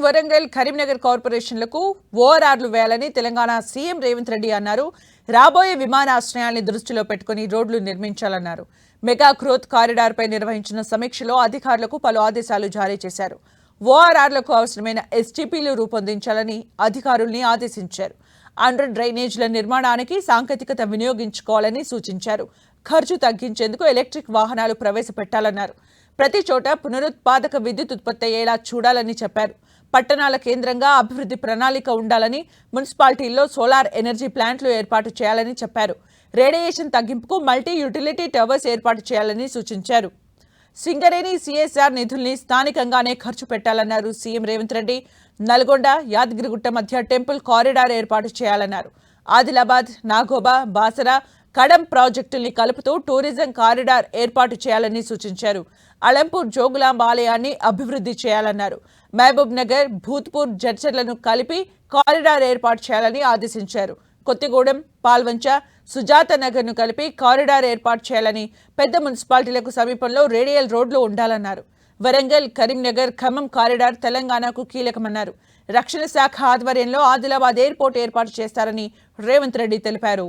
వరంగల్, కరీంనగర్ కార్పొరేషన్లకు ఓఆర్ఆర్లు వేయాలని తెలంగాణ సీఎం రేవంత్ రెడ్డి అన్నారు. రాబోయే విమానాశ్రయాల్ని దృష్టిలో పెట్టుకుని రోడ్లు నిర్మించాలన్నారు. మెగా గ్రోత్ కారిడార్ పై నిర్వహించిన సమీక్షలో అధికారులకు పలు ఆదేశాలు జారీ చేశారు. ఓఆర్ఆర్లకు అవసరమైన ఎస్టీపీలు రూపొందించాలని అధికారుల్ని ఆదేశించారు. అండర్ డ్రైనేజ్ల నిర్మాణానికి సాంకేతికత వినియోగించుకోవాలని సూచించారు. ఖర్చు తగ్గించేందుకు ఎలక్ట్రిక్ వాహనాలు ప్రవేశపెట్టాలన్నారు. ప్రతి చోట పునరుత్పాదక విద్యుత్ ఉత్పత్తి అయ్యేలా చూడాలని చెప్పారు. పట్టణాల కేంద్రంగా అభివృద్ధి ప్రణాళిక ఉండాలని, మున్సిపాలిటీల్లో సోలార్ ఎనర్జీ ప్లాంట్లు ఏర్పాటు చేయాలని చెప్పారు. రేడియేషన్ తగ్గింపుకు మల్టీ యూటిలిటీ టవర్స్ ఏర్పాటు చేయాలని సూచించారు. సింగరేణి సిఎస్ఆర్ నిధుల్ని స్థానికంగానే ఖర్చు పెట్టాలన్నారు సీఎం రేవంత్ రెడ్డి. నల్గొండ, యాదగిరిగుట్ట మధ్య టెంపుల్ కారిడార్ ఏర్పాటు చేయాలన్నారు. ఆదిలాబాద్, నాగోబా, బాసరా, కడం ప్రాజెక్టుల్ని కలుపుతూ టూరిజం కారిడార్ ఏర్పాటు చేయాలని సూచించారు. అలంపూర్ జోగులాంబ ఆలయాన్ని అభివృద్ధి చేయాలన్నారు. మహబూబ్ నగర్, భూత్పూర్ జడ్చర్లను కలిపి కారిడార్ ఏర్పాటు చేయాలని ఆదేశించారు. కొత్తగూడెం, పాల్వంచ, సుజాత నగర్ను కలిపి కారిడార్ ఏర్పాటు చేయాలని, పెద్ద మున్సిపాలిటీలకు సమీపంలో రేడియల్ రోడ్లు ఉండాలన్నారు. వరంగల్, కరీంనగర్, ఖమ్మం కారిడార్ తెలంగాణకు కీలకమన్నారు. రక్షణ శాఖ ఆధ్వర్యంలో ఆదిలాబాద్ ఎయిర్పోర్ట్ ఏర్పాటు చేస్తారని రేవంత్ రెడ్డి తెలిపారు.